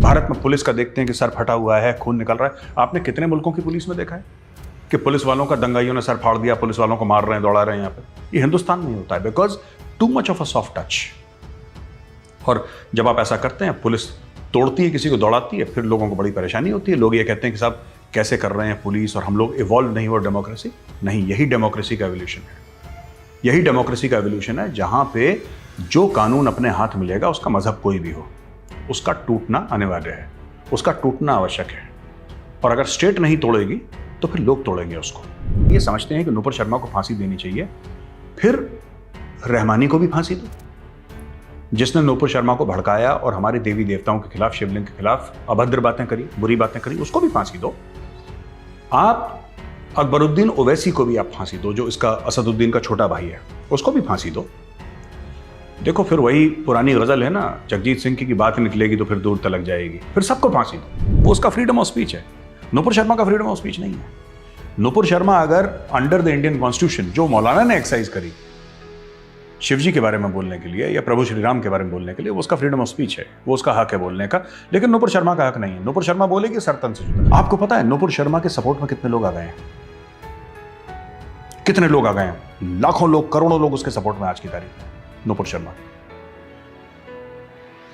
भारत में पुलिस का देखते हैं कि सर फटा हुआ है, खून निकल रहा है। आपने कितने मुल्कों की पुलिस में देखा है कि पुलिस वालों का दंगाइयों ने सर फाड़ दिया, पुलिस वालों को मार रहे हैं, दौड़ा रहे हैं? यहाँ पे ये हिंदुस्तान में होता है because too much of a soft touch. और जब आप ऐसा करते हैं, पुलिस तोड़ती है, किसी को दौड़ाती है, फिर लोगों को बड़ी परेशानी होती है। लोग ये कहते हैं कि साहब कैसे कर रहे हैं पुलिस, और हम लोग इवॉल्व नहीं हुआ डेमोक्रेसी। नहीं, यही डेमोक्रेसी का एवोल्यूशन है। यही डेमोक्रेसी का एवोल्यूशन है, जहां पे जो कानून अपने हाथ मिलेगा, उसका मजहब कोई भी हो, उसका टूटना अनिवार्य है, उसका टूटना आवश्यक है। और अगर स्टेट नहीं तोड़ेगी तो फिर लोग तोड़ेंगे उसको। ये समझते हैं कि नूपुर शर्मा को फांसी देनी चाहिए, फिर रहमानी को भी फांसी दो। जिसने नूपुर शर्मा को भड़काया और हमारे देवी देवताओं के खिलाफ, शिवलिंग के खिलाफ अभद्र बातें करी, बुरी बातें करी, उसको भी फांसी दो। आप अकबरुद्दीन ओवैसी को भी आप फांसी दो, जो इसका असदुद्दीन का छोटा भाई है, उसको भी फांसी दो। देखो, फिर वही पुरानी गजल है ना, जगजीत सिंह की बात निकलेगी तो फिर दूर तलक जाएगी। फिर सबको फांसी दो। वो उसका फ्रीडम ऑफ स्पीच है, नूपुर शर्मा का फ्रीडम ऑफ स्पीच नहीं है। नूपुर शर्मा अगर अंडर द इंडियन कॉन्स्टिट्यूशन, जो मौलाना ने एक्सरसाइज करी शिव जी के बारे में बोलने के लिए या प्रभु श्री राम के बारे में बोलने के लिए, वो उसका फ्रीडम ऑफ स्पीच है, वो उसका हक है बोलने का। लेकिन नूपुर शर्मा का हक नहीं है। नूपुर शर्मा बोलेगी सरतन से जुदा। आपको पता है नूपुर शर्मा के सपोर्ट में कितने लोग आ गए हैं? कितने लोग आ गए हैं? लाखों लोग, करोड़ों लोग उसके सपोर्ट में आज की तारीख में। नूपुर शर्मा,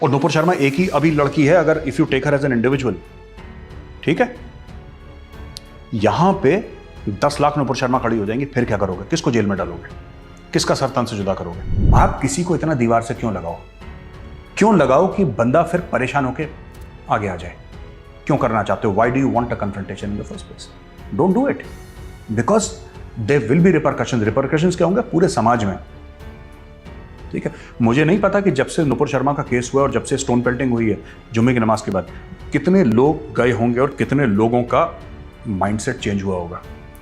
और नूपुर शर्मा एक ही अभी लड़की है, अगर if you take her as an individual, ठीक है, यहां पे 10 लाख नूपुर शर्मा खड़ी हो जाएंगी, फिर क्या करोगे? किसको जेल में डालोगे? किसका सर तन से जुदा करोगे? आप किसी को इतना दीवार से क्यों लगाओ? क्यों लगाओ कि बंदा फिर परेशान होकर आगे आ जाए? क्यों करना चाहते हो? Why do you want a confrontation in the first place? Don't do it, because there will be repercussions. Repercussions क्या होंगे? पूरे समाज में। ठीक है, मुझे नहीं पता कि जब से नूपुर शर्मा का केस हुआ और जब से स्टोन पेल्टिंग हुई है जुम्मे की नमाज के बाद, कितने लोग गए होंगे और कितने लोगों का माइंडसेट चेंज हुआ होगा।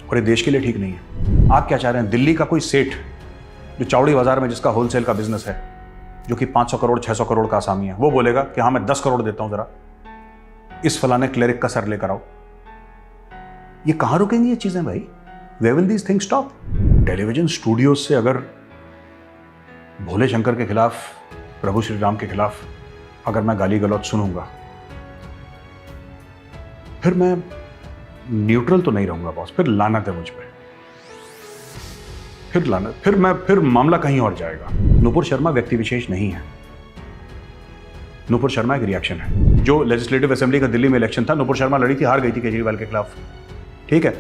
और ये देश के लिए ठीक नहीं है। आप क्या चाह रहे हैं? दिल्ली का कोई सेठ जो चावड़ी बाजार में, जिसका होलसेल का बिजनेस है, जो कि 500 करोड़ 600 करोड़ का आसामी है, वो बोलेगा कि हाँ मैं 10 करोड़ देता हूं, जरा इस फलाने क्लेरिक का सर लेकर आओ। ये कहां रुकेंगी ये चीजें भाई? Where will these things stop? Television studios से अगर भोले शंकर के खिलाफ, प्रभु श्री राम के खिलाफ अगर मैं गाली गलौज सुनूंगा, फिर मैं न्यूट्रल तो नहीं रहूंगा बॉस, फिर लानत है मुझ पे, फिर लानत, फिर मामला कहीं और जाएगा। नूपुर शर्मा व्यक्ति विशेष नहीं है। नूपुर शर्मा एक रिएक्शन है। जो लेजिस्लेटिव असेंबली का दिल्ली में इलेक्शन था, नूपुर शर्मा लड़ी थी, हार गई थी केजरीवाल के खिलाफ, ठीक है।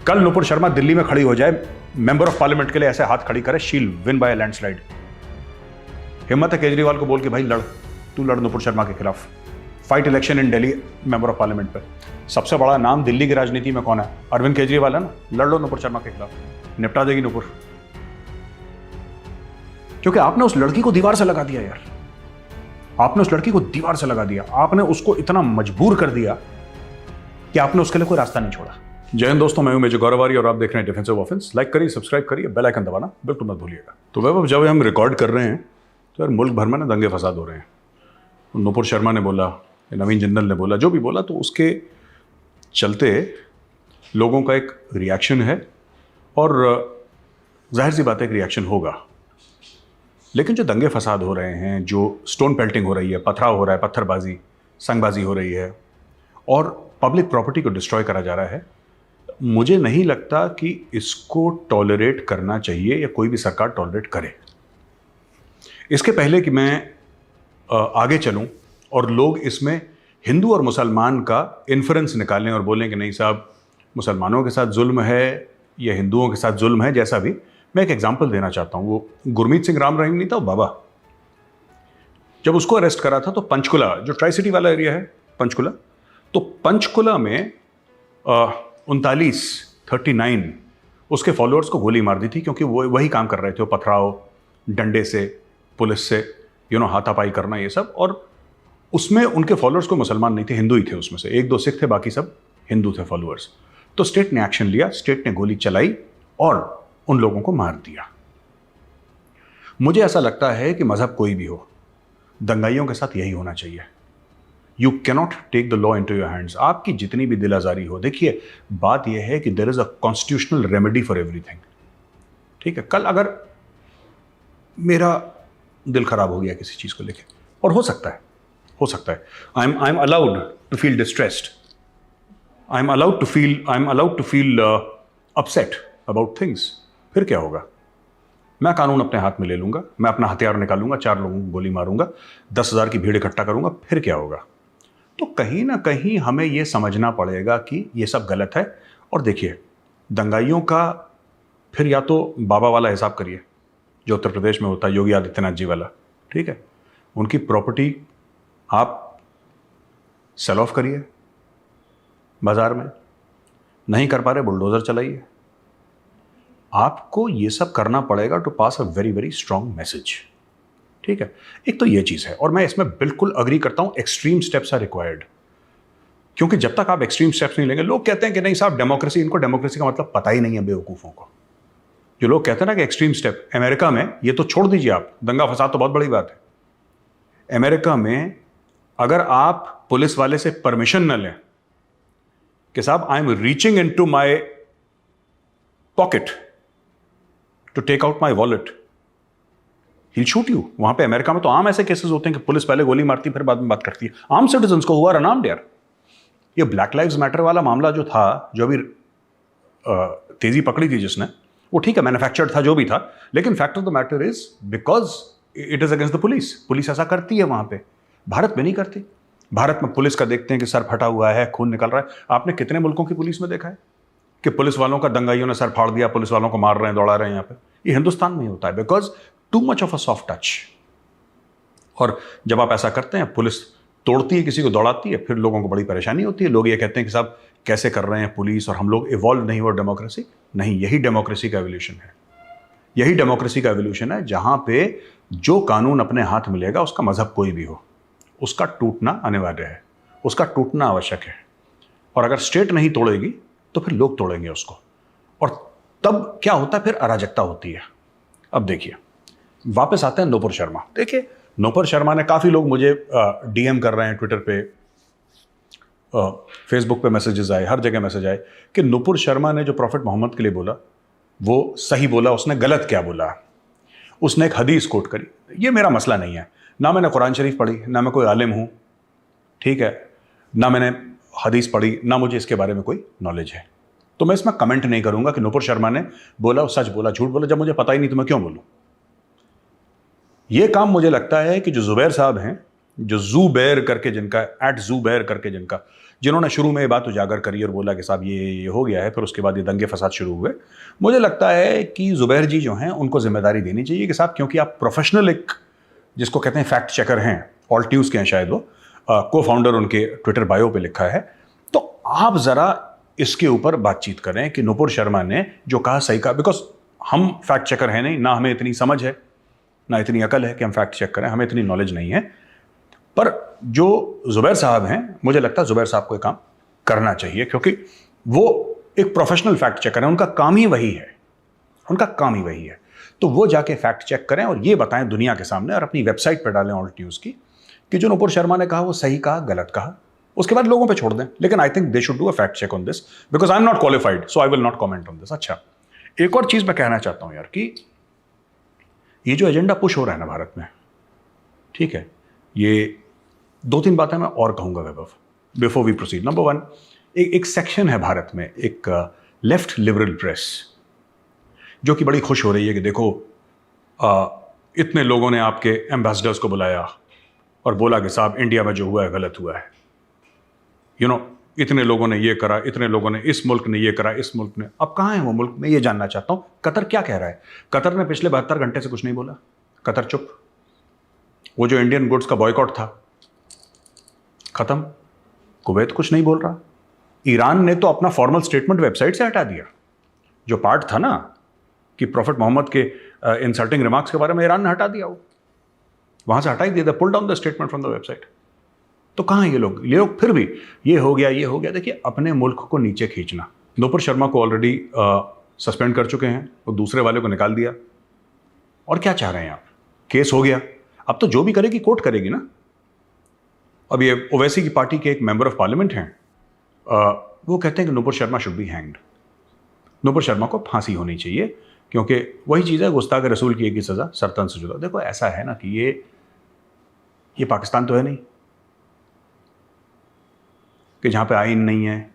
कल नूपुर शर्मा दिल्ली में खड़ी हो जाए, मेंबर ऑफ पार्लियामेंट के लिए ऐसे हाथ खड़ी करे, शील विन बाय लैंडस्लाइड। हिम्मत है केजरीवाल को बोल के भाई लड़, तू लड़ नूपुर शर्मा के खिलाफ, fight election in Delhi member of parliament पे। सबसे बड़ा नाम दिल्ली की राजनीति में कौन है? अरविंद केजरीवाल है ना। लड़ लो नूपुर शर्मा के खिलाफ, निपटा देगी नूपुर। क्योंकि आपने उस लड़की को दीवार से लगा दिया यार, आपने उस लड़की को दीवार से लगा दिया, आपने उसको इतना मजबूर कर दिया कि आपने उसके लिए कोई रास्ता नहीं छोड़ा। जय हिंद दोस्तों, मैं हूं मेजर गौरवारी और आप देख रहे हैं डिफेंसिव ऑफेंस। लाइक करिए, सब्सक्राइब करिए, बेल आइकन दबाना बिल्कुल मत भूलिएगा। तो वैभव, जब हम रिकॉर्ड कर रहे हैं तो यार मुल्क भर में ना दंगे फसाद हो रहे हैं। नूपुर शर्मा ने बोला, नवीन जिंदल ने बोला, जो भी बोला, तो उसके चलते लोगों का एक रिएक्शन है और जाहिर सी बात है एक रिएक्शन होगा। लेकिन जो दंगे फसाद हो रहे हैं, जो स्टोन पेल्टिंग हो रही है, पथराव हो रहा है, पत्थरबाजी, संगबाजी हो रही है और पब्लिक प्रॉपर्टी को डिस्ट्रॉय करा जा रहा है, मुझे नहीं लगता कि इसको टॉलरेट करना चाहिए या कोई भी सरकार टॉलरेट करे। इसके पहले कि मैं आगे चलूं और लोग इसमें हिंदू और मुसलमान का इन्फ्रेंस निकालें और बोलें कि नहीं साहब मुसलमानों के साथ जुल्म है या हिंदुओं के साथ जुल्म है, जैसा भी, मैं एक एग्जांपल देना चाहता हूं। वो गुरमीत सिंह राम रहीम नहीं था, वो बाबा, जब उसको अरेस्ट करा था तो पंचकुला, जो ट्राई सिटी वाला एरिया है पंचकुला, तो पंचकुला में 39 उसके फॉलोअर्स को गोली मार दी थी, क्योंकि वो वही काम कर रहे थे, वो पथराव, डंडे से, पुलिस से हाथापाई करना, ये सब। और उसमें उनके फॉलोअर्स को मुसलमान नहीं थे, हिंदू ही थे। उसमें से 1-2 सिख थे, बाकी सब हिंदू थे फॉलोअर्स। तो स्टेट ने एक्शन लिया, स्टेट ने गोली चलाई और उन लोगों को मार दिया। मुझे ऐसा लगता है कि मजहब कोई भी हो, दंगाइयों के साथ यही होना चाहिए। You cannot take the law into your hands. आपकी जितनी भी दिल आजारी हो, देखिए बात यह है कि there is a constitutional remedy for everything, ठीक है। कल अगर मेरा दिल खराब हो गया किसी चीज को लेकर, और हो सकता हो सकता है। I am allowed to feel distressed, I am allowed to feel upset about things. फिर क्या होगा? मैं कानून अपने हाथ में ले लूंगा, मैं अपना हथियार निकालूंगा, 4 लोगों को गोली मारूंगा, 10,000 की भीड़ इकट्ठा करूंगा, फिर क्या होगा? तो कहीं ना कहीं हमें यह समझना पड़ेगा कि यह सब गलत है। और देखिए, दंगाइयों का फिर या तो बाबा वाला हिसाब करिए जो उत्तर प्रदेश में होता है, योगी आदित्यनाथ जी वाला, ठीक है, उनकी प्रॉपर्टी आप सेल ऑफ करिए बाजार में, नहीं कर पा रहे बुलडोजर चलाइए। आपको ये सब करना पड़ेगा to pass a very very strong message, ठीक है। एक तो ये चीज है, और मैं इसमें बिल्कुल अग्री करता हूं, एक्सट्रीम स्टेप्स आर रिक्वायर्ड, क्योंकि जब तक आप एक्सट्रीम स्टेप्स नहीं लेंगे, लोग कहते हैं कि नहीं साहब डेमोक्रेसी, इनको डेमोक्रेसी का मतलब पता ही नहीं है बेवकूफों को। जो लोग कहते हैं ना कि एक्सट्रीम स्टेप, अमेरिका में, ये तो छोड़ दीजिए आप, दंगा फसाद तो बहुत बड़ी बात है। अमेरिका में अगर आप पुलिस वाले से परमिशन न लें कि साहब I am reaching in to my pocket to take out my wallet, he shoot you. वहां पे अमेरिका में तो आम ऐसे केसेस होते हैं कि पुलिस पहले गोली मारती फिर बाद में बात करती है। आम सिटीजन्स को हुआ अनार्म्ड यार। ये ब्लैक लाइव्स मैटर वाला मामला जो था, जो अभी तेजी पकड़ी थी जिसने, वो ठीक है, मैन्युफैक्चर्ड था, जो भी था, लेकिन fact of the matter is because it is against the police. Police ऐसा करती है वहां पे, भारत में नहीं करती। भारत में पुलिस का देखते हैं कि सर फटा हुआ है, खून निकल रहा है। आपने कितने मुल्कों की पुलिस में देखा है कि पुलिस वालों का दंगाइयों ने सर फाड़ दिया, पुलिस वालों को मार रहे हैं, दौड़ा रहे हैं? यहाँ पे ये हिंदुस्तान में ही होता है, because too much of a soft touch. और जब आप ऐसा करते हैं, पुलिस तोड़ती है, किसी को दौड़ाती है, फिर लोगों को बड़ी परेशानी होती है। लोग ये कहते हैं कि साहब कैसे कर रहे हैं पुलिस, और हम लोग इवॉल्व नहीं हुआ डेमोक्रेसी। नहीं, यही डेमोक्रेसी का एवोल्यूशन है। यही डेमोक्रेसी का एवोल्यूशन है, जहां पे जो कानून अपने हाथ मिलेगा, उसका मजहब कोई भी हो, उसका टूटना अनिवार्य है, उसका टूटना आवश्यक है। और अगर स्टेट नहीं तोड़ेगी तो फिर लोग तोड़ेंगे उसको, और तब क्या होता है? फिर अराजकता होती है। अब देखिए, वापस आते हैं नूपुर शर्मा। देखिए, नूपुर शर्मा ने, काफ़ी लोग मुझे डीएम कर रहे हैं ट्विटर पे, फेसबुक पे मैसेजेस आए, हर जगह मैसेज आए कि नूपुर शर्मा ने जो प्रॉफिट मोहम्मद के लिए बोला वो सही बोला, उसने गलत क्या बोला? उसने एक हदीस कोट करी। ये मेरा मसला नहीं है, ना मैंने कुरान शरीफ पढ़ी, ना मैं कोई आलिम हूँ, ठीक है, ना मैंने हदीस पढ़ी, ना मुझे इसके बारे में कोई नॉलेज है। तो मैं इसमें कमेंट नहीं करूंगा कि नूपुर शर्मा ने बोला, सच बोला, झूठ बोला। जब मुझे पता ही नहीं तो मैं क्यों बोलूं? यह काम मुझे लगता है कि जो जुबैर साहब हैं, जो ज़ुबैर करके जिनका, @ज़ुबैर करके जिनका, जिन्होंने शुरू में ये बात उजागर करी और बोला कि साहब ये हो गया है, फिर उसके बाद ये दंगे फसाद शुरू हुए। मुझे लगता है कि जुबैर जी जो हैं, उनको जिम्मेदारी देनी चाहिए कि साहब, क्योंकि आप प्रोफेशनल, एक जिसको कहते हैं फैक्ट चेकर हैं, ऑल्ट न्यूज़ के हैं शायद वो, को फाउंडर उनके ट्विटर बायो पे लिखा है, तो आप ज़रा इसके ऊपर बातचीत करें कि नूपुर शर्मा ने जो कहा सही कहा। बिकॉज हम फैक्ट चेकर हैं नहीं, ना हमें इतनी समझ है, ना इतनी अकल है कि हम फैक्ट चेक करें, हमें इतनी नॉलेज नहीं है। पर जो जुबैर साहब हैं, मुझे लगता है जुबैर साहब को एक काम करना चाहिए, क्योंकि वो एक प्रोफेशनल फैक्ट चेकर है, उनका काम ही वही है, उनका काम ही वही है। तो वो जाके फैक्ट चेक करें और ये बताएं दुनिया के सामने, और अपनी वेबसाइट पर डालें ऑल्ट न्यूज़ की, कि जो नूपुर शर्मा ने कहा वो सही कहा, गलत कहा। उसके बाद लोगों पे छोड़ दें। लेकिन I think they should do a fact check on this, because I am not qualified, so I will not comment on this. अच्छा, एक और चीज मैं कहना चाहता हूं यार, कि ये जो एजेंडा पुश हो रहा है ना भारत में, ठीक है, ये 2-3 बातें मैं और कहूंगा वैभव, बिफोर वी प्रोसीड। नंबर 1, एक सेक्शन है भारत में, एक लेफ्ट लिबरल प्रेस, जो कि बड़ी खुश हो रही है कि देखो इतने लोगों ने आपके एम्बेसडर्स को बुलाया और बोला कि साहब इंडिया में जो हुआ है गलत हुआ है, यू नो, इतने लोगों ने ये करा, इतने लोगों ने, इस मुल्क ने ये करा, इस मुल्क ने। अब कहाँ है वो मुल्क? मैं ये जानना चाहता हूँ कतर क्या कह रहा है। कतर ने पिछले 72 घंटे से कुछ नहीं बोला, कतर चुप। वो जो इंडियन गुड्स का बॉयकॉट था, खत्म। कुवैत कुछ नहीं बोल रहा। ईरान ने तो अपना फॉर्मल स्टेटमेंट वेबसाइट से हटा दिया। जो पार्ट था ना कि प्रॉफिट मोहम्मद के इंसल्टिंग रिमार्क्स के बारे में, ईरान ने हटा दिया, वो वहां से हटा ही दिया, pull down the statement from the website. तो कहाँ हैं ये लोग? ये लोग फिर भी ये हो गया, ये हो गया। देखिए, अपने मुल्क को नीचे खींचना। नूपुर शर्मा को ऑलरेडी सस्पेंड कर चुके हैं, और दूसरे वाले को निकाल दिया, और क्या चाह रहे हैं आप? केस हो गया, अब तो जो भी करेगी कोर्ट करेगी ना। अब ये ओवैसी की पार्टी के एक मेंबर ऑफ पार्लियामेंट हैं, वो कहते हैं कि Nupur Sharma should be hanged. Nupur Sharma को फांसी होनी चाहिए, क्योंकि वही चीज़ है, गुस्ताख रसूल की एक ही सज़ा, सरतन से जुदा। देखो, ऐसा है ना कि ये पाकिस्तान तो है नहीं, कि जहाँ पे आइन नहीं है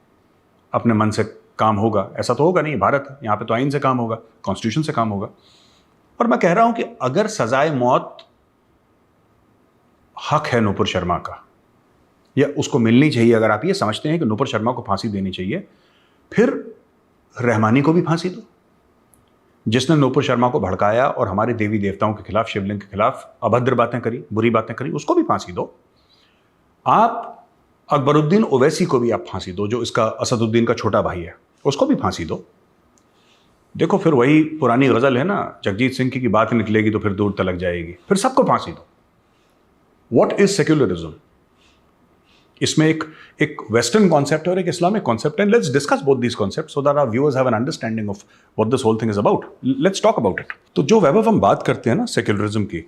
अपने मन से काम होगा, ऐसा तो होगा नहीं, भारत है, यहाँ पे तो आइन से काम होगा, कॉन्स्टिट्यूशन से काम होगा। और मैं कह रहा हूं कि अगर सजाए मौत हक है नूपुर शर्मा का, या उसको मिलनी चाहिए, अगर आप ये समझते हैं कि नूपुर शर्मा को फांसी देनी चाहिए, फिर रहमानी को भी फांसी दो, जिसने नूपुर शर्मा को भड़काया और हमारे देवी देवताओं के खिलाफ, शिवलिंग के खिलाफ अभद्र बातें करी, बुरी बातें करी, उसको भी फांसी दो। आप अकबरुद्दीन ओवैसी को भी आप फांसी दो, जो इसका असदुद्दीन का छोटा भाई है, उसको भी फांसी दो। देखो फिर वही पुरानी गजल है ना, जगजीत सिंह की बात निकलेगी तो फिर दूर तलक जाएगी, फिर सबको फांसी दो। What is secularism? इसमें एक वेस्टर्न कॉन्सेप्ट है और एक इस्लामिक कॉन्सेप्ट है। Let's discuss both these concept so that our viewers have an understanding of what this whole thing is about. Let's talk about it. तो जो वैभव हम बात करते हैं ना सेक्युलरिज्म की,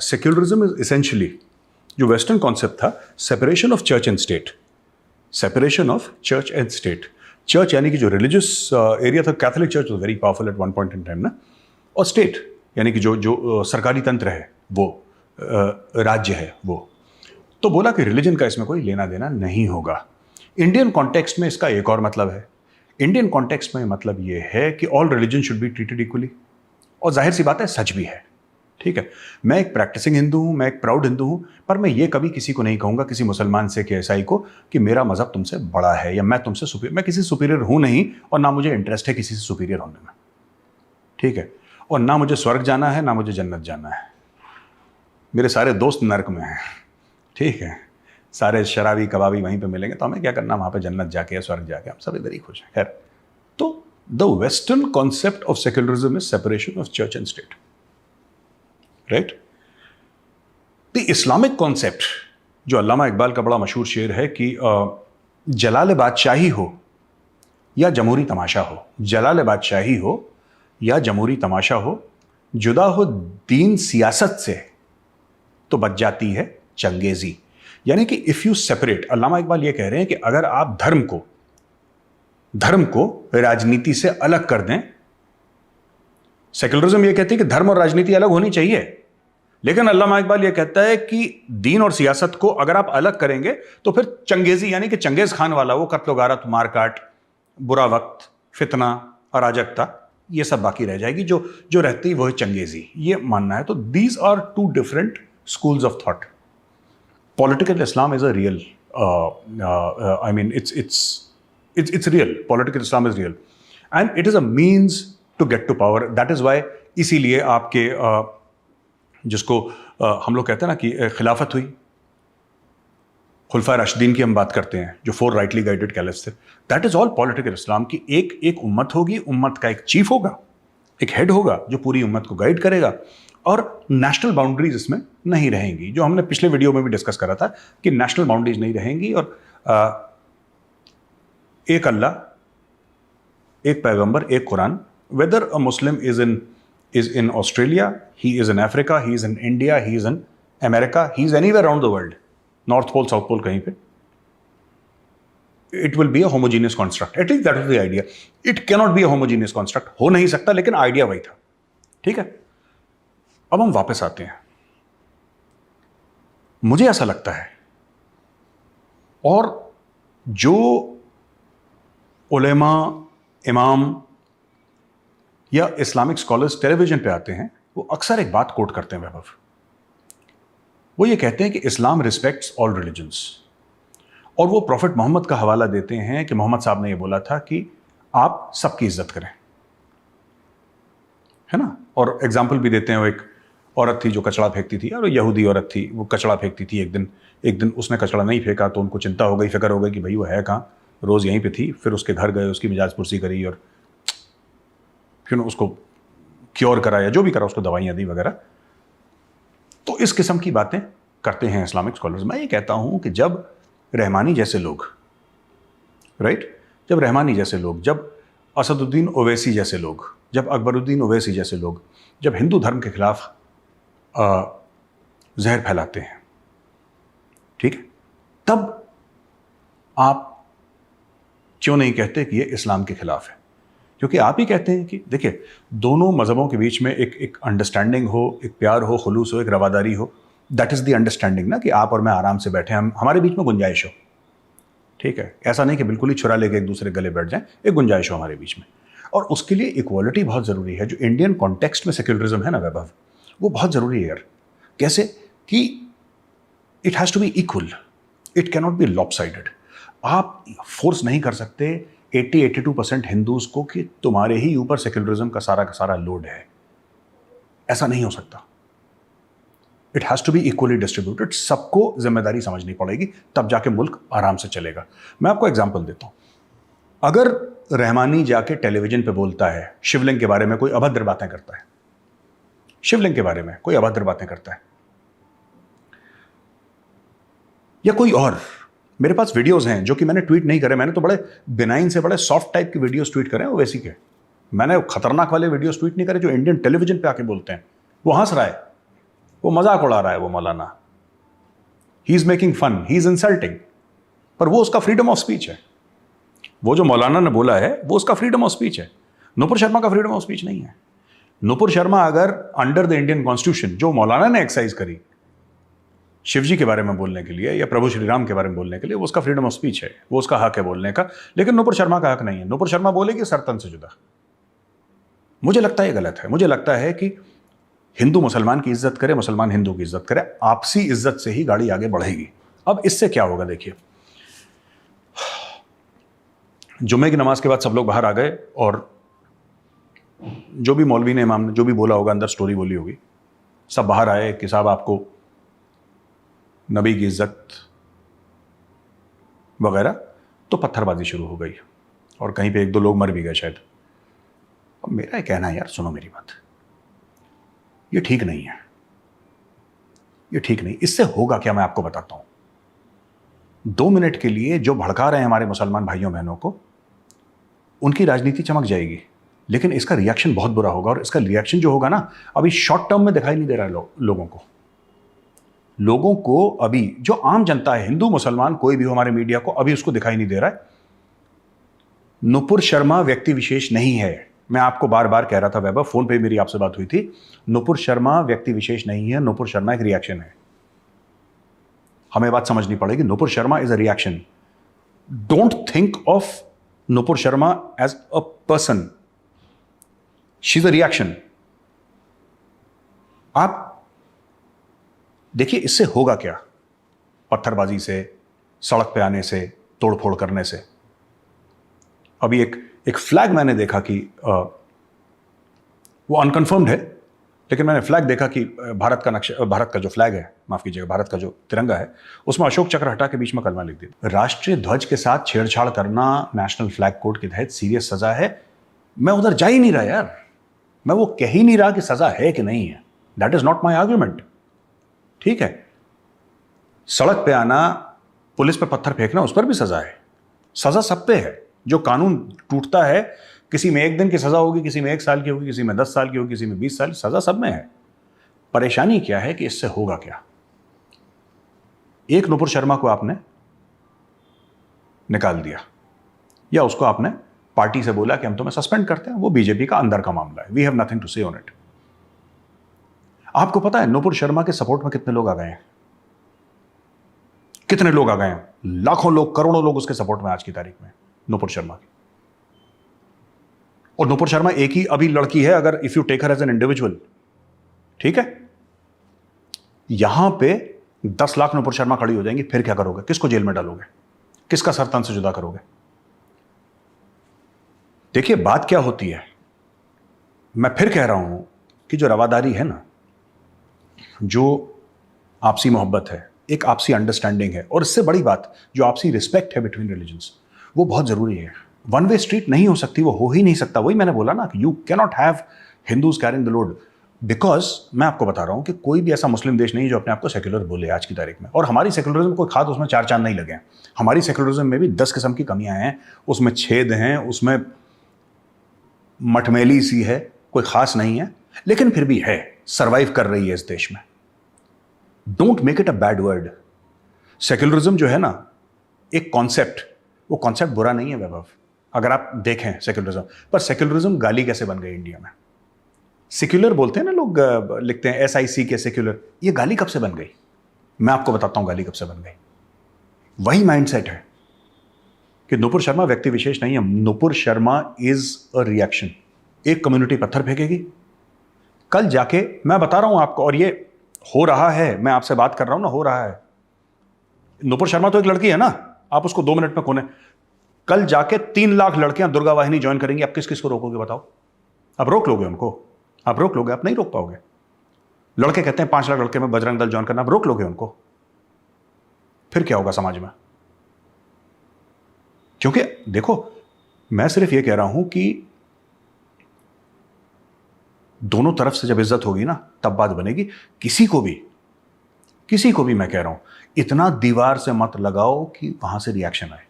सेक्युलरिज्म इज एसेंशियली, जो वेस्टर्न कॉन्सेप्ट था, separation of church and state, separation of church and state. Church यानी कि जो रिलीजियस एरिया था, Catholic church was very powerful at one point in time ना, और स्टेट यानी कि जो सरकारी तंत्र है, वो राज्य है वो। तो बोला कि रिलीजन का इसमें कोई लेना देना नहीं होगा। इंडियन कॉन्टेक्स्ट में इसका एक और मतलब है। इंडियन कॉन्टेक्स्ट में मतलब ये है कि all religion should be treated equally, और जाहिर सी बात है सच भी है, ठीक है। मैं एक प्रैक्टिसिंग हिंदू हूं, मैं एक प्राउड हिंदू हूं, पर मैं ये कभी किसी को नहीं कहूंगा, किसी मुसलमान से कि ईसाई को, कि मेरा मजहब तुमसे बड़ा है या मैं तुमसे सुपीरियर। मैं किसी सुपीरियर हूं नहीं, और ना मुझे इंटरेस्ट है किसी से सुपीरियर होने में, ठीक है। और ना मुझे स्वर्ग जाना है, ना मुझे जन्नत जाना है। मेरे सारे दोस्त नर्क में हैं, ठीक है। सारे शराबी कबाबी वहीं पे मिलेंगे, तो हमें क्या करना वहाँ पे जन्नत जाके या स्वर्ग जाके, हम सब इधर ही खुश हैं। खैर, तो the western concept of secularism is separation of church and state, right. The Islamic concept, जो अल्लामा इकबाल का बड़ा मशहूर शेर है कि जलाल बादशाही हो या जमहूरी तमाशा हो, जलाल बादशाही हो या जमहूरी तमाशा हो, जुदा हो दीन सियासत से तो बच जाती है चंगेजी। यानी कि इफ यू सेपरेट, अल्लामा इकबाल ये कह रहे हैं कि अगर आप धर्म को राजनीति से अलग कर दें, सेक्युलरिज्म ये कहती है कि धर्म और राजनीति अलग होनी चाहिए, लेकिन अल्लामा इकबाल ये कहता है कि दीन और सियासत को अगर आप अलग करेंगे तो फिर चंगेजी, यानी कि चंगेज खान वाला वो कत्ल गारत, मारकाट, बुरा वक्त, फितना, अराजकता, ये सब बाकी रह जाएगी। जो रहती है वो है चंगेजी, ये मानना है। तो these are two different schools of thought. Political Islam is a real, I mean, it's real. Political Islam is real, and it is a means to get to power. That is why, इसीलिए आपके जिसको हम लोग कहते हैं ना कि खिलाफत हुई, खुलफा राशिदीन की हम बात करते हैं, जो 4 राइटली गाइडेड कैलिफ्स थे। दैट इज ऑल पॉलिटिकल इस्लाम की एक उम्मत होगी, उम्मत का एक चीफ होगा, एक हेड होगा जो पूरी उम्मत को गाइड करेगा, और नेशनल बाउंड्रीज इसमें नहीं रहेंगी, जो हमने पिछले वीडियो में भी डिस्कस करा था कि नेशनल बाउंड्रीज नहीं रहेंगी, और एक अल्लाह, एक पैगंबर, एक कुरान। Whether a Muslim is in Australia, he is in Africa, he is in India, he is in America, he is anywhere around the world, north pole, south pole, कहीं पे, it will be a homogeneous construct. At least that was the idea. It cannot be a homogeneous construct, हो नहीं सकता, लेकिन idea वही था, ठीक है। अब हम वापस आते हैं। मुझे ऐसा लगता है, और जो उलेमा, इमाम या इस्लामिक स्कॉलर्स टेलीविजन पे आते हैं, वो अक्सर एक बात कोट करते हैं वैभव। वो ये कहते हैं कि इस्लाम रिस्पेक्ट्स ऑल रिलीजन्स, और वो प्रॉफिट मोहम्मद का हवाला देते हैं कि मोहम्मद साहब ने ये बोला था कि आप सबकी इज्जत करें, है ना। और एग्जाम्पल भी देते हैं, वो एक औरत थी जो कचड़ा फेंकती थी, और यहूदी औरत थी, वो कचड़ा फेंकती थी। एक दिन उसने कचड़ा नहीं फेंका तो उनको चिंता हो गई, फिक्र हो गई कि भाई वो है कहाँ, रोज़ यहीं पे थी। फिर उसके घर गए, उसकी मिजाज पुरसी करी, और फिर उसको क्योर कराया, जो भी करा, उसको दवाइयाँ दी वगैरह। तो इस किस्म की बातें करते हैं इस्लामिक स्कॉलर्स। मैं ये कहता हूँ कि जब रहमानी जैसे लोग, राइट, जब रहमानी जैसे लोग, जब असदुद्दीन ओवैसी जैसे लोग, जब अकबरुद्दीन ओवैसी जैसे लोग, जब हिंदू धर्म के खिलाफ जहर फैलाते हैं, ठीक है, तब आप क्यों नहीं कहते कि ये इस्लाम के खिलाफ है? क्योंकि आप ही कहते हैं कि देखिए, दोनों मजहबों के बीच में एक अंडरस्टैंडिंग हो, एक प्यार हो, खुलूस हो, एक रवादारी हो। दैट इज द अंडरस्टैंडिंग ना, कि आप और मैं आराम से बैठे, हम हमारे बीच में गुंजाइश हो, ठीक है, ऐसा नहीं कि बिल्कुल ही छुरा लेके एक दूसरे गले बैठ जाएं, एक गुंजाइश हो हमारे बीच में। और उसके लिए इक्वालिटी बहुत ज़रूरी है। जो इंडियन कॉन्टेक्स्ट में सेक्युलरिज्म है ना वैभव, वो बहुत ज़रूरी है यार। कैसे कि it has to be equal, it cannot be lopsided. आप फोर्स नहीं कर सकते 80-82% हिंदूज को कि तुम्हारे ही ऊपर सेक्युलरिज्म का सारा लोड है, ऐसा नहीं हो सकता। It has to be equally distributed, सबको जिम्मेदारी समझनी पड़ेगी, तब जाके मुल्क आराम से चलेगा। मैं आपको एग्जाम्पल देता हूं। अगर रहमानी जाके टेलीविजन पे बोलता है, शिवलिंग के बारे में कोई अभद्र बातें करता है, शिवलिंग के बारे में कोई अभद्र बातें करता है, या कोई और, मेरे पास वीडियोस हैं जो कि मैंने ट्वीट नहीं करे, मैंने तो बड़े बिनाइन से बड़े सॉफ्ट टाइप के वीडियोस ट्वीट करे हैं, वो वैसी के। मैंने खतरनाक वाले वीडियोस ट्वीट नहीं करे जो इंडियन टेलीविजन पे आके बोलते हैं। वो हंस रहा है, वो मजाक उड़ा रहा है, वो मौलाना, he is making fun, he is insulting, पर वो उसका फ्रीडम ऑफ स्पीच है। वो जो मौलाना ने बोला है वो उसका फ्रीडम ऑफ स्पीच है, नुपुर शर्मा का फ्रीडम ऑफ स्पीच नहीं है। नुपुर शर्मा अगर अंडर द इंडियन कॉन्स्टिट्यूशन जो मौलाना ने एक्सरसाइज करी शिवजी के बारे में बोलने के लिए या प्रभु श्री राम के बारे में बोलने के लिए, वो उसका फ्रीडम ऑफ स्पीच है, वो उसका हक है बोलने का, लेकिन नुपुर शर्मा का हक नहीं है। नुपुर शर्मा बोलेगी सरतन से जुदा। मुझे लगता है ये गलत है। मुझे लगता है कि हिंदू मुसलमान की इज्जत करे, मुसलमान हिंदू की इज्जत करे, आपसी इज्जत से ही गाड़ी आगे बढ़ेगी। अब इससे क्या होगा देखिए, जुम्मे की नमाज के बाद सब लोग बाहर आ गए और जो भी मौलवी ने, इमाम ने जो भी बोला होगा, अंदर स्टोरी बोली होगी, सब बाहर आए कि साहब आपको नबी की इज्जत वगैरह, तो पत्थरबाजी शुरू हो गई और कहीं पे 1-2 लोग मर भी गए शायद। अब मेरा कहना है यार, सुनो मेरी बात, ये ठीक नहीं है, ये ठीक नहीं। इससे होगा क्या मैं आपको बताता हूं। 2 मिनट के लिए जो भड़का रहे हैं हमारे मुसलमान भाइयों बहनों को, उनकी राजनीति चमक जाएगी, लेकिन इसका रिएक्शन बहुत बुरा होगा। और इसका रिएक्शन जो होगा ना, अभी शॉर्ट टर्म में दिखाई नहीं दे रहा है लोगों को अभी जो आम जनता है, हिंदू मुसलमान कोई भी हो, हमारे मीडिया को अभी उसको दिखाई नहीं दे रहा है। नुपुर शर्मा व्यक्ति विशेष नहीं है। मैं आपको बार बार कह रहा था वैभव, फोन पे मेरी आपसे बात हुई थी, नुपुर शर्मा व्यक्ति विशेष नहीं है, नुपुर शर्मा एक रिएक्शन है। हमें बात समझनी पड़ेगी, Nupur Sharma is a reaction. Don't think of Nupur Sharma as a person, she is a reaction. आप देखिए इससे होगा क्या, पत्थरबाजी से, सड़क पे आने से, तोड़फोड़ करने से। अभी एक फ्लैग मैंने देखा कि वो अनकन्फर्म्ड है, लेकिन मैंने फ्लैग देखा कि भारत का नक्शा, भारत का जो फ्लैग है, माफ कीजिएगा, भारत का जो तिरंगा है, उसमें अशोक चक्र हटा के बीच में कलमा लिख दिया। राष्ट्रीय ध्वज के साथ छेड़छाड़ करना नेशनल फ्लैग कोड के तहत सीरियस सजा है। मैं उधर जा ही नहीं रहा यार, मैं वो कह ही नहीं रहा कि सजा है कि नहीं है। That is not my argument. ठीक है, सड़क पे आना, पुलिस पे पत्थर फेंकना, उस पर भी सजा है। सजा सब पे है। जो कानून टूटता है, किसी में 1 दिन की सजा होगी, किसी में 1 साल की होगी, किसी में 10 साल की होगी, किसी में 20 साल, सजा सब में है। परेशानी क्या है कि इससे होगा क्या। एक नुपुर शर्मा को आपने निकाल दिया, या उसको आपने पार्टी से बोला कि हम तुम्हें सस्पेंड करते हैं, वो बीजेपी का अंदर का मामला है, वी हैव नथिंग टू से ऑन इट। आपको पता है नुपुर शर्मा के सपोर्ट में कितने लोग आ गए हैं? कितने लोग आ गए हैं? लाखों लोग, करोड़ों लोग उसके सपोर्ट में आज की तारीख में, नुपुर शर्मा की। और नुपुर शर्मा एक ही अभी लड़की है, अगर if you take her as an individual, ठीक है, यहां पे 10 लाख नुपुर शर्मा खड़ी हो जाएंगी, फिर क्या करोगे? किसको जेल में डालोगे? किसका सर तन से जुदा करोगे? देखिए बात क्या होती है, मैं फिर कह रहा हूं कि जो रवादारी है ना, जो आपसी मोहब्बत है, एक आपसी अंडरस्टैंडिंग है, और इससे बड़ी बात जो आपसी रिस्पेक्ट है बिटवीन रिलीजन्स, वो बहुत जरूरी है। वन वे स्ट्रीट नहीं हो सकती, वो हो ही नहीं सकता। वही मैंने बोला ना कि you can not have Hindus carrying the load, because मैं आपको बता रहा हूं कि कोई भी ऐसा मुस्लिम देश नहीं जो अपने आप को सेक्युलर बोले आज की तारीख में। और हमारी सेक्युलरिज्म कोई खास उसमें 4 चांद नहीं लगे हैं। हमारी सेक्युलरिज्म में भी 10 किस्म की कमियां हैं, उसमें छेद हैं, उसमें मटमैली सी है, कोई खास नहीं है, लेकिन फिर भी है, सर्वाइव कर रही है इस देश में। Don't make it a bad word. Secularism जो है ना, एक कॉन्सेप्ट, वो कॉन्सेप्ट बुरा नहीं है वैभव। अगर आप देखें सेक्युलरिज्म, पर सेक्युलरिज्म गाली कैसे बन गई इंडिया में? सेक्युलर बोलते हैं ना लोग, लिखते हैं SIC के सेक्युलर, ये गाली कब से बन गई? मैं आपको बताता हूं गाली कब से बन गई। वही माइंडसेट है, कि नुपुर शर्मा व्यक्ति विशेष नहीं है, Nupur Sharma is a reaction. एक कम्युनिटी पत्थर फेंकेगी, कल जाके मैं बता रहा हूं आपको, और ये हो रहा है, मैं आपसे बात कर रहा हूं ना, हो रहा है। नुपुर शर्मा तो एक लड़की है ना, आप उसको 2 मिनट में खोने, कल जाके 3 लाख लड़कियां दुर्गा वाहिनी ज्वाइन करेंगी, आप किस किस को रोकोगे बताओ? आप रोक लोगे उनको? आप रोक लोगे? आप नहीं रोक पाओगे। लड़के कहते हैं 5 लाख लड़के में बजरंग दल ज्वाइन करना, आप रोक लोगे उनको? फिर क्या होगा समाज में? क्योंकि देखो, मैं सिर्फ यह कह रहा हूं कि दोनों तरफ से जब इज्जत होगी ना, तब बात बनेगी। किसी को भी मैं कह रहा हूं, इतना दीवार से मत लगाओ कि वहां से रिएक्शन आए।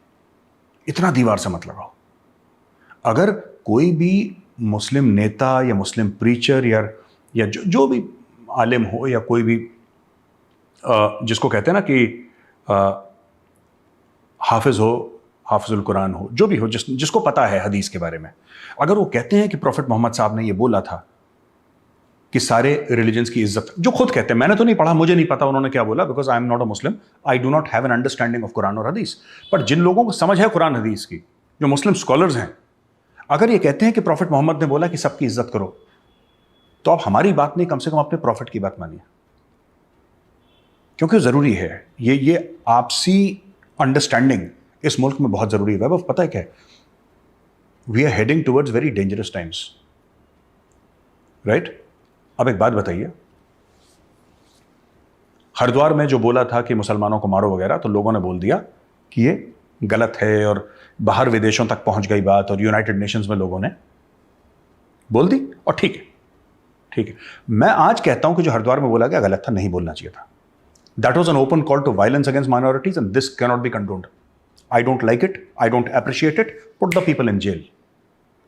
इतना दीवार से मत लगाओ। अगर कोई भी मुस्लिम नेता या मुस्लिम प्रीचर या जो भी आलिम हो, या कोई भी जिसको कहते हैं ना कि हाफिज हो, हाफिजुल कुरान हो, जो भी हो, जिसको पता है हदीस के बारे में, अगर वो कहते हैं कि प्रॉफिट मोहम्मद साहब ने ये बोला था कि सारे रिलीजन्स की इज्जत, जो खुद कहते हैं, मैंने तो नहीं पढ़ा, मुझे नहीं पता उन्होंने क्या बोला, because I am not a Muslim, I do not have an understanding of Quran और हदीस। पर जिन लोगों को समझ है कुरान हदीस की, जो मुस्लिम स्कॉलर्स हैं, अगर ये कहते हैं कि प्रॉफिट मोहम्मद ने बोला कि सबकी इज्जत करो, तो आप हमारी बात नहीं, कम से कम अपने प्रॉफिट की बात मानिए, क्योंकि जरूरी है। ये आपसी अंडरस्टैंडिंग इस मुल्क में बहुत जरूरी है। वैभव, पता है क्या, we are heading towards very dangerous times, right? अब एक बात बताइए, हरिद्वार में जो बोला था कि मुसलमानों को मारो वगैरह, तो लोगों ने बोल दिया कि ये गलत है, और बाहर विदेशों तक पहुंच गई बात, और यूनाइटेड नेशंस में लोगों ने बोल दी, और ठीक है। मैं आज कहता हूं कि जो हरिद्वार में बोला गया गलत था, नहीं बोलना चाहिए था। That was an open call to violence against minorities, and this can not be condoned. I don't like it, I don't appreciate it, put the people in jail.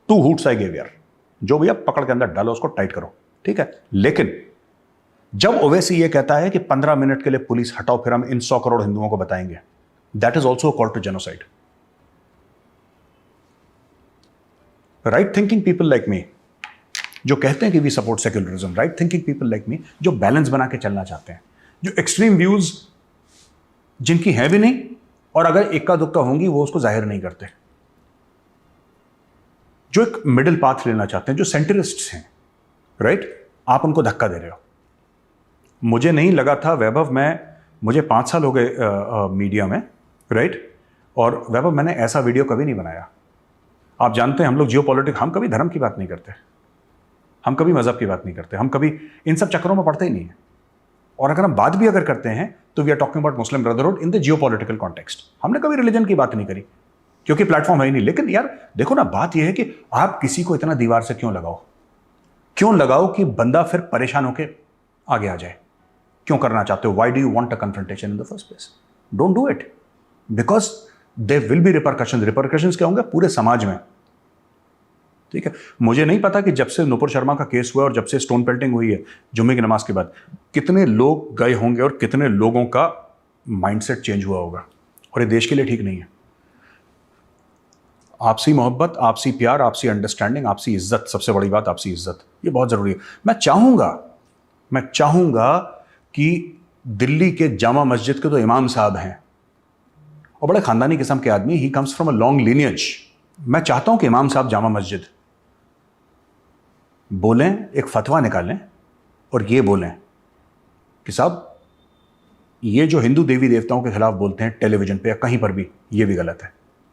2 hoots I give यार, जो भैया पकड़ के अंदर डालो, उसको tight करो, ठीक है। लेकिन जब ओवैसी ये कहता है कि 15 मिनट के लिए पुलिस हटाओ, फिर हम इन 100 करोड़ हिंदुओं को बताएंगे, that is also call to genocide. Right thinking people like me, जो कहते हैं कि we support secularism, right thinking people like me, जो बैलेंस बना के चलना चाहते हैं, जो एक्सट्रीम व्यूज जिनकी है भी नहीं, और अगर इक्का दुक्का होंगी वो उसको जाहिर नहीं करते, जो एक मिडिल पाथ लेना चाहते हैं, जो सेंटरिस्ट्स हैं, राइट? आप उनको धक्का दे रहे हो। मुझे नहीं लगा था वैभव, मुझे 5 साल हो गए मीडिया में, राइट? और वैभव, मैंने ऐसा वीडियो कभी नहीं बनाया। आप जानते हैं हम लोग जियोपॉलिटिक्स, हम कभी धर्म की बात नहीं करते, हम कभी मजहब की बात नहीं करते, हम कभी इन सब चक्करों में पड़ते ही नहीं है। और अगर हम बात भी अगर करते हैं तो we are talking about Muslim brotherhood in the geopolitical context. हमने कभी रिलीजन की बात नहीं करी, क्योंकि प्लेटफॉर्म है ही नहीं। लेकिन यार देखो ना, बात यह है कि आप किसी को इतना दीवार से क्यों लगाओ कि बंदा फिर परेशान होकर आगे आ जाए? क्यों करना चाहते हो? Why do you want a confrontation in the first place? Don't do it, because there will be repercussions क्या होंगे पूरे समाज में, ठीक है। मुझे नहीं पता कि जब से नुपुर शर्मा का केस हुआ और जब से स्टोन पेल्टिंग हुई है जुम्मे की नमाज के बाद, कितने लोग गए होंगे और कितने लोगों का माइंडसेट चेंज हुआ होगा, और ये देश के लिए ठीक नहीं है। आपसी मोहब्बत, आपसी प्यार, आपसी अंडरस्टैंडिंग, आपसी इज्जत, सबसे बड़ी बात आपसी इज्जत, ये बहुत जरूरी है। मैं चाहूंगा कि दिल्ली के जामा मस्जिद के तो इमाम साहब हैं और बड़े खानदानी किस्म के आदमी, he comes from a long lineage. मैं चाहता हूं कि इमाम साहब जामा मस्जिद बोलें, एक फतवा निकालें और ये बोलें कि साहब ये जो हिंदू देवी देवताओं के खिलाफ बोलते हैं टेलीविजन पे या कहीं पर भी, ये भी गलत है,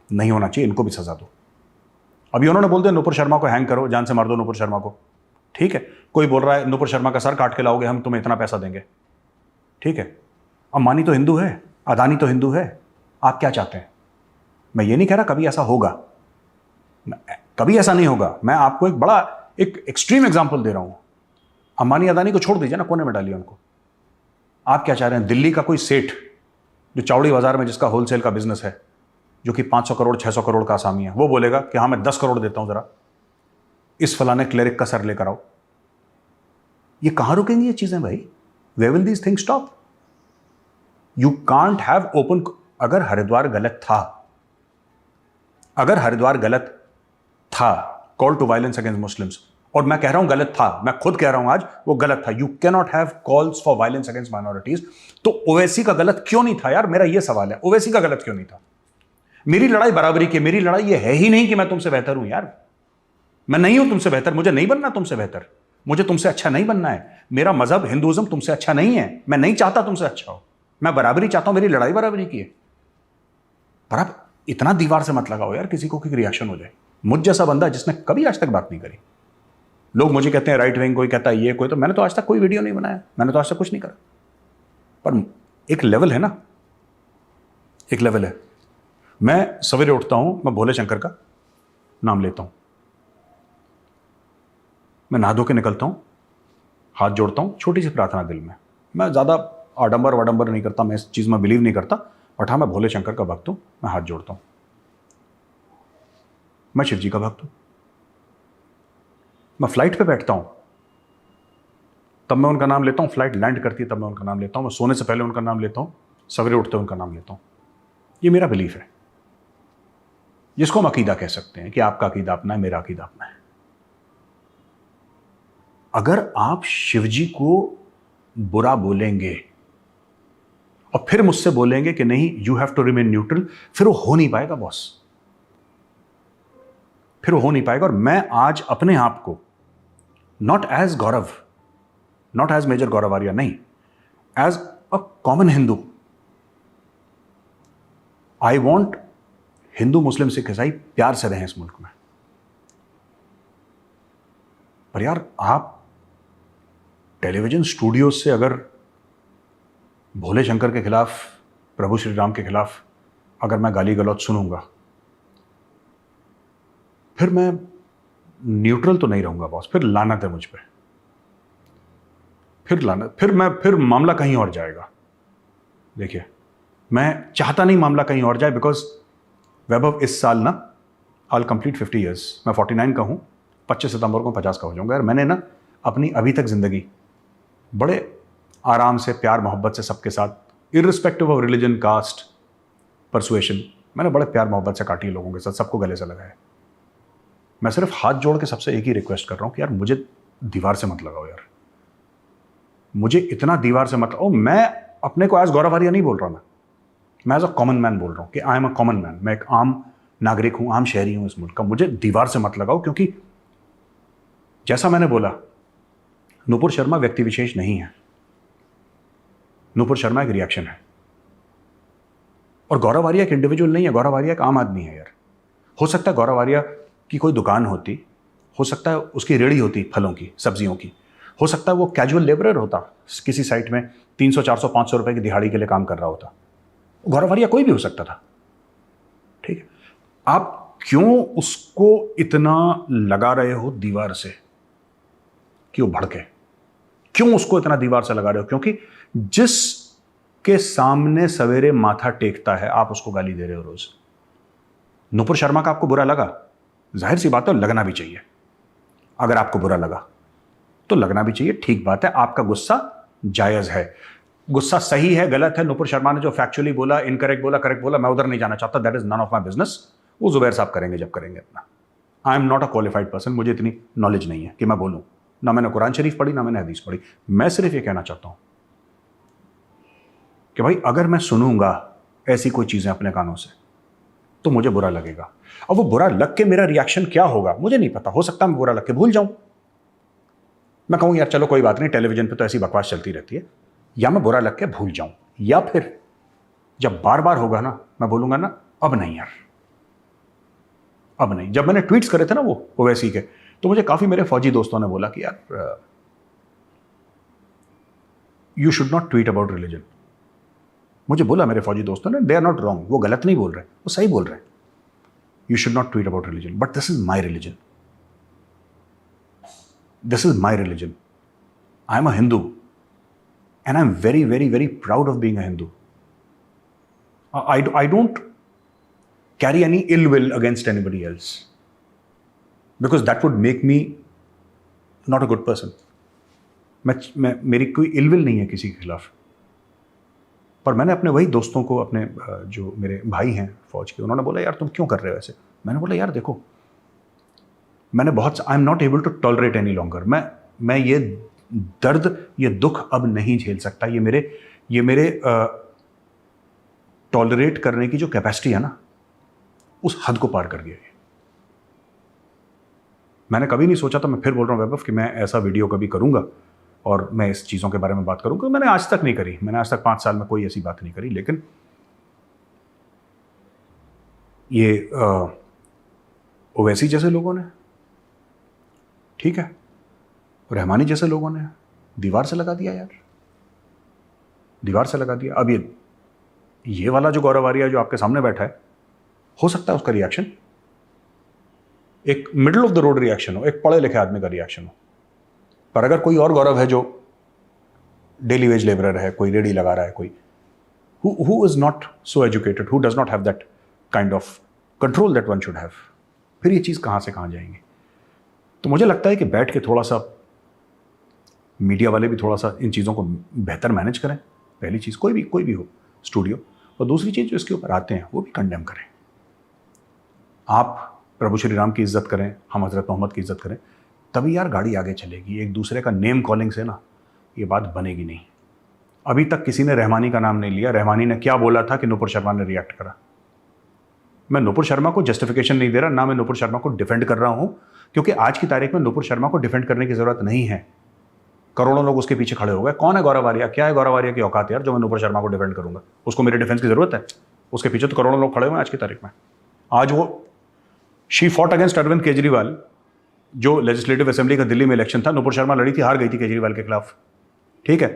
नहीं होना चाहिए, इनको भी सजा दो। अभी उन्होंने बोल दिया नुपुर शर्मा को हैंग करो, जान से मार दो नुपुर शर्मा को, ठीक है। कोई बोल रहा है नुपुर शर्मा का सर काट के लाओगे हम तुम्हें इतना पैसा देंगे, ठीक है। अंबानी तो हिंदू है, अदानी तो हिंदू है, आप क्या चाहते हैं? मैं ये नहीं कह रहा कभी ऐसा होगा, कभी ऐसा नहीं होगा। मैं आपको एक एक्सट्रीम एग्जांपल दे रहा हूं। अंबानी अदानी को छोड़ दीजिए ना, कोने में डालिए उनको। आप क्या चाह रहे हैं? दिल्ली का कोई सेठ जो चावड़ी बाजार में जिसका होलसेल का बिजनेस है, जो कि 500 करोड़ 600 करोड़ का आसामी है, वो बोलेगा कि हाँ मैं 10 करोड़ देता हूं, जरा इस फलाने क्लेरिक का सर लेकर आओ। ये कहां रुकेंगी ये चीजें भाई? Where will these things stop? You can't have open। अगर हरिद्वार गलत था, call to violence against Muslims, और मैं कह रहा हूं गलत था, मैं खुद कह रहा हूं आज वो गलत था। You can not have calls for violence against minorities. तो ओवैसी का गलत क्यों नहीं था यार? मेरा ये सवाल है, ओवैसी का गलत क्यों नहीं था? मेरी लड़ाई बराबरी की, मेरी लड़ाई ये है ही नहीं कि मैं तुमसे बेहतर हूं यार, मैं नहीं हूं तुमसे बेहतर, मुझे नहीं बनना तुमसे बेहतर, मुझे तुमसे अच्छा नहीं बनना है, मेरा मजहब हिंदुइज्म तुमसे अच्छा नहीं है, मैं नहीं चाहता तुमसे अच्छा हो, मैं बराबरी चाहता हूं, मेरी लड़ाई बराबरी की है। पर आप इतना दीवार से मत लगाओ यार किसी को कि रिएक्शन हो जाए। मुझ जैसा बंदा जिसने कभी आज तक बात नहीं करी, लोग मुझे कहते हैं राइट विंग, कोई कहता है ये, कोई, तो मैंने तो आज तक कोई वीडियो नहीं बनाया, मैंने तो आज तक कुछ नहीं करा। पर एक लेवल है ना, एक लेवल है। मैं सवेरे उठता हूं, मैं भोले शंकर का नाम लेता हूं, मैं नहा धो के निकलता हूं, हाथ जोड़ता हूं, छोटी सी प्रार्थना दिल में, मैं ज्यादा आडंबर वाडंबर नहीं करता, मैं इस चीज में बिलीव नहीं करता, बट हाँ मैं भोले शंकर का भक्त हूं, मैं हाथ जोड़ता हूं, मैं शिव जी का भक्त हूं। मैं फ्लाइट पे बैठता हूं तब मैं उनका नाम लेता हूं, फ्लाइट लैंड करती है तब मैं उनका नाम लेता हूं, मैं सोने से पहले उनका नाम लेता हूं, सवेरे उठते उनका नाम लेता हूं। ये मेरा बिलीफ है, जिसको हम अकीदा कह सकते हैं कि आपका अकीदा अपना है, मेरा अकीदा अपना है। अगर आप शिव जी को बुरा बोलेंगे और फिर मुझसे बोलेंगे कि नहीं you have to remain neutral, फिर वो हो नहीं पाएगा बॉस, फिर वो हो नहीं पाएगा। और मैं आज अपने आप को not as Gaurav, not as major Gaurav Arya, नहीं, as a common Hindu, I want Hindu Muslim Sikh ईसाई प्यार से रहें इस मुल्क में। पर यार आप टेलीविजन स्टूडियो से अगर भोले शंकर के खिलाफ, प्रभु श्री राम के खिलाफ अगर मैं गाली गलौज सुनूंगा, फिर मैं न्यूट्रल तो नहीं रहूंगा बॉस, फिर लानत है मुझ पे, फिर लानत, फिर मामला कहीं और जाएगा। देखिए मैं चाहता नहीं मामला कहीं और जाए, बिकॉज वैभव इस साल ना आई कंप्लीट 50 ईयर्स, मैं 49 का हूं, 25 सितंबर को 50 का हो जाऊंगा। यार मैंने ना अपनी अभी तक जिंदगी बड़े आराम से, प्यार मोहब्बत से सबके साथ, irrespective of religion, caste, persuasion, मैंने बड़े प्यार मोहब्बत से काटी लोगों के साथ, सबको गले से लगाया। मैं सिर्फ हाथ जोड़ के सबसे एक ही रिक्वेस्ट कर रहा हूं कि यार मुझे दीवार से मत लगाओ यार, मुझे इतना दीवार से मत लगाओ। मैं अपने को एज गौरव आर्या नहीं बोल रहा, मैं एज अ कॉमन मैन बोल रहा हूं कि I am a common man, मैं एक आम नागरिक हूं, आम शहरी हूं इस मुल्क का। मुझे दीवार से मत लगाओ, क्योंकि जैसा मैंने बोला, नूपुर शर्मा व्यक्ति विशेष नहीं है, नूपुर शर्मा एक रिएक्शन है, और गौरव आर्या एक इंडिविजुअल नहीं है, गौरव आर्या एक आम आदमी है यार। हो सकता है गौरव आर्या की कोई दुकान होती, हो सकता है उसकी रेड़ी होती फलों की, सब्जियों की, हो सकता है वो कैजुअल लेबरर होता, किसी साइट में 300 400 500 रुपए की दिहाड़ी के लिए काम कर रहा होता। गौरव आर्या कोई भी हो सकता था, ठीक है। आप क्यों उसको इतना लगा रहे हो दीवार से कि वो भड़के? क्यों उसको इतना दीवार से लगा रहे हो? क्योंकि जिसके सामने सवेरे माथा टेकता है आप उसको गाली दे रहे हो रोज। नूपुर शर्मा का आपको बुरा लगा, जाहिर सी बात है, लगना भी चाहिए। अगर आपको बुरा लगा तो लगना भी चाहिए, ठीक बात है, आपका गुस्सा जायज है। गुस्सा सही है गलत है, नूपुर शर्मा ने जो फैक्चुअली बोला, इनकरेक्ट बोला, करेक्ट बोला, मैं उधर नहीं जाना चाहता, that is none of my business. वो जुबैर साहब करेंगे जब करेंगे अपना। I am not a qualified person, मुझे इतनी नॉलेज नहीं है कि मैं बोलूं, ना मैंने कुरान शरीफ पढ़ी, ना मैंने हदीस पढ़ी। मैं सिर्फ ये कहना चाहता हूं कि भाई अगर मैं सुनूंगा ऐसी कोई चीजें अपने कानों से तो मुझे बुरा लगेगा, और वो बुरा लग के मेरा रिएक्शन क्या होगा मुझे नहीं पता। हो सकता है मैं बुरा लग के भूल जाऊं, मैं कहूं यार चलो कोई बात नहीं, टेलीविजन पे तो ऐसी बकवास चलती रहती है, या मैं बुरा लग के भूल जाऊं, या फिर जब बार बार होगा ना मैं बोलूंगा ना अब नहीं यार, अब नहीं। जब मैंने ट्वीट्स करे थे ना वो ओवैसी के, तो मुझे काफी मेरे फौजी दोस्तों ने बोला कि यार you should not tweet about religion. मुझे बोला मेरे फौजी दोस्तों ने, दे आर नॉट रॉन्ग, वो गलत नहीं बोल रहे, वो सही बोल रहे हैं। You should not tweet about religion, but this is my religion, this is my religion. I am a Hindu and I'm very, very, very proud of being a Hindu. I don't carry any ill will against anybody else, because that would make me not a good person. मेरी कोई ill will नहीं है किसी के खिलाफ। पर मैंने अपने वही दोस्तों को, अपने जो मेरे भाई हैं फौज के, उन्होंने बोला यार तुम क्यों कर रहे हो ऐसे? मैंने बोला यार देखो, मैंने बहुत, I am not able to tolerate any longer. मैं ये दर्द, ये दुख अब नहीं झेल सकता। ये मेरे टॉलरेट करने की जो कैपेसिटी है ना, उस हद को पार कर गया है। मैंने कभी नहीं सोचा था, मैं फिर बोल रहा हूँ वैभव, कि मैं ऐसा वीडियो कभी करूंगा और मैं इस चीज़ों के बारे में बात करूंगा। मैंने आज तक नहीं करी, मैंने आज तक 5 साल में कोई ऐसी बात नहीं करी। लेकिन ये ओवैसी जैसे लोगों ने, ठीक है, रहमानी जैसे लोगों ने दीवार से लगा दिया यार, दीवार से लगा दिया। अब ये वाला जो गौरव आर्या जो आपके सामने बैठा है, हो सकता है उसका रिएक्शन एक middle of the road reaction हो, एक पढ़े लिखे आदमी का रिएक्शन हो। पर अगर कोई और गौरव है जो डेली वेज लेबरर है, कोई रेडी लगा रहा है, कोई who is not so educated, who does not have that kind of control that one should have, फिर ये चीज़ कहाँ से कहाँ जाएंगी। तो मुझे लगता है कि बैठ के थोड़ा सा मीडिया वाले भी थोड़ा सा इन चीज़ों को बेहतर मैनेज करें। पहली चीज़, कोई भी हो स्टूडियो, और दूसरी चीज़ जो इसके ऊपर आते हैं वो भी कंडेम करें। आप प्रभु श्री राम की इज्जत करें, हम हज़रत मोहम्मद की इज्जत करें, तभी यार गाड़ी आगे चलेगी। एक दूसरे का नेम कॉलिंग से ना ये बात बनेगी नहीं। अभी तक किसी ने रहमानी का नाम नहीं लिया। रहमानी ने क्या बोला था कि नुपुर शर्मा ने रिएक्ट करा। मैं नुपुर शर्मा को जस्टिफिकेशन नहीं दे रहा, ना मैं नुपुर शर्मा को डिफेंड कर रहा हूं, क्योंकि आज की तारीख में नुपुर शर्मा को डिफेंड करने की जरूरत नहीं है। करोड़ों लोग उसके पीछे खड़े हो गए। कौन है गौरव आर्या? क्या है गौरव आर्या की औकात यार जो मैं नुपुर शर्मा को डिफेंड करूंगा? उसको मेरे डिफेंस की जरूरत है? उसके पीछे तो करोड़ों लोग खड़े हुए हैं आज की तारीख में। आज वो she fought against Arvind Kejriwal, जो लेजिस्लेटिव असेंबली का दिल्ली में इलेक्शन था, नुपुर शर्मा लड़ी थी, हार गई थी केजरीवाल के खिलाफ, ठीक है।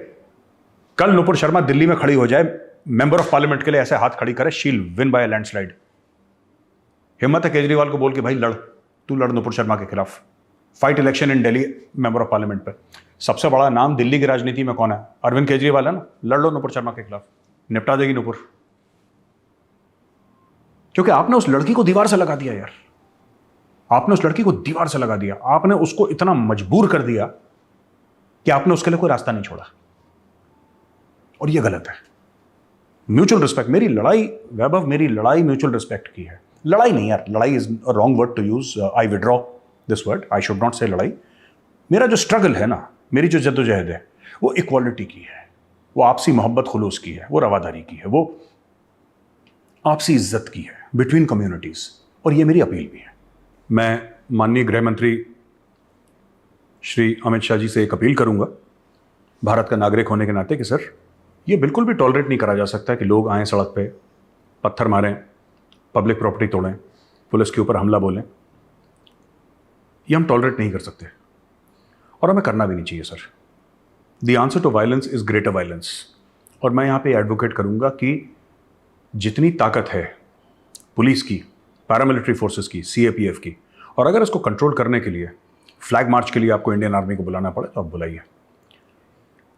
कल नुपुर शर्मा दिल्ली में खड़ी हो जाए, मेंबर ऑफ पार्लियामेंट के लिए ऐसे हाथ खड़ी करे, शील विन बाय लैंडस्लाइड। हिम्मत है केजरीवाल को बोल के भाई लड़, तू लड़ नुपुर शर्मा के खिलाफ, fight election in Delhi member of parliament पर। सबसे बड़ा नाम दिल्ली की राजनीति में कौन है? अरविंद केजरीवाल है ना। लड़ लो नुपुर शर्मा के खिलाफ, निपटा देगी नुपुर। क्योंकि आपने उस लड़की को दीवार से लगा दिया यार, आपने उस लड़की को दीवार से लगा दिया। आपने उसको इतना मजबूर कर दिया कि आपने उसके लिए कोई रास्ता नहीं छोड़ा, और यह गलत है। म्यूचुअल रिस्पेक्ट, मेरी लड़ाई वैभव, मेरी लड़ाई म्यूचुअल रिस्पेक्ट की है। लड़ाई नहीं यार, लड़ाई is a wrong word to use, I withdraw this word, I should not say लड़ाई। मेरा जो स्ट्रगल है ना, मेरी जो जद्दोजहद है, वो इक्वालिटी की है, वो आपसी मोहब्बत खुलूस की है, वो रवादारी की है, वो आपसी इज्जत की है बिटवीन कम्युनिटीज, और ये मेरी अपील भी है। मैं माननीय गृह मंत्री श्री अमित शाह जी से एक अपील करूंगा भारत का नागरिक होने के नाते कि सर, ये बिल्कुल भी टॉलरेट नहीं करा जा सकता कि लोग आएँ सड़क पे, पत्थर मारें, पब्लिक प्रॉपर्टी तोड़ें, पुलिस के ऊपर हमला बोलें। ये हम टॉलरेट नहीं कर सकते, और हमें करना भी नहीं चाहिए sir. The answer to violence is greater violence. और मैं यहाँ पे एडवोकेट करूँगा कि जितनी ताकत है पुलिस की, पैरामिलिट्री फोर्सेस की, सीएपीएफ की, और अगर इसको कंट्रोल करने के लिए फ्लैग मार्च के लिए आपको इंडियन आर्मी को बुलाना पड़े तो आप बुलाइए।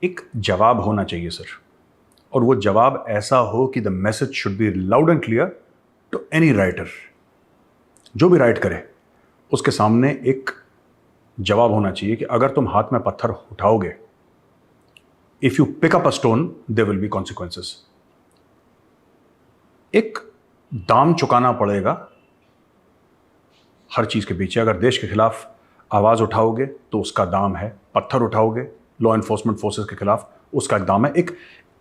एक जवाब होना चाहिए सर, और वो जवाब ऐसा हो कि the message should be loud and clear to any writer. जो भी राइट करे उसके सामने एक जवाब होना चाहिए कि अगर तुम हाथ में पत्थर उठाओगे, if you pick up a stone there will be consequences. एक दाम चुकाना पड़ेगा हर चीज के पीछे। अगर देश के खिलाफ आवाज उठाओगे तो उसका दाम है, पत्थर उठाओगे लॉ एनफोर्समेंट फोर्सेस के खिलाफ, उसका एक दाम है। एक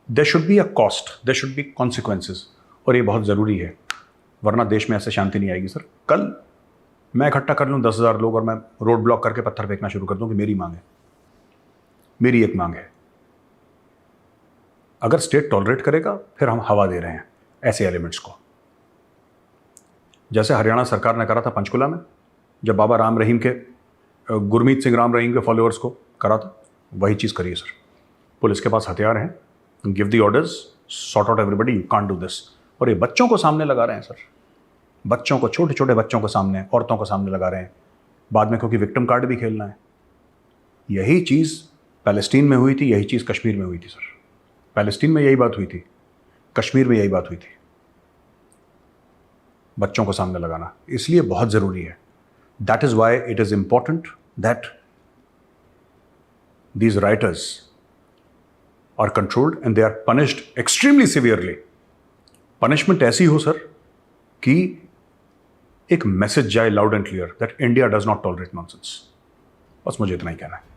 there should be a cost, there should be consequences, और ये बहुत ज़रूरी है, वरना देश में ऐसे शांति नहीं आएगी सर। कल मैं इकट्ठा कर लूँ 10,000 लोग और मैं रोड ब्लॉक करके पत्थर फेंकना शुरू कर दूँ कि मेरी मांग है, मेरी एक मांग है। अगर स्टेट टॉलरेट करेगा फिर हम हवा दे रहे हैं ऐसे एलिमेंट्स को। जैसे हरियाणा सरकार ने करा था पंचकुला में, जब बाबा राम रहीम के, गुरमीत सिंह राम रहीम के फॉलोअर्स को करा था, वही चीज़ करिए सर। पुलिस के पास हथियार हैं, give the orders, sort out everybody, you can't do this. और ये बच्चों को सामने लगा रहे हैं सर, बच्चों को, छोटे छोटे बच्चों को सामने, औरतों को सामने लगा रहे हैं बाद में, क्योंकि विक्टिम कार्ड भी खेलना है। यही चीज़ पैलेस्टीन में हुई थी, यही चीज़ कश्मीर में हुई थी सर। पैलेस्टीन में यही बात हुई थी, कश्मीर में यही बात हुई थी, बच्चों को सामने लगाना। इसलिए बहुत ज़रूरी है, that is why it is important that these writers are controlled and they are punished extremely severely. Punishment ऐसी हो सर कि एक मैसेज जाए loud and clear that India does not tolerate nonsense. बस मुझे इतना ही कहना है।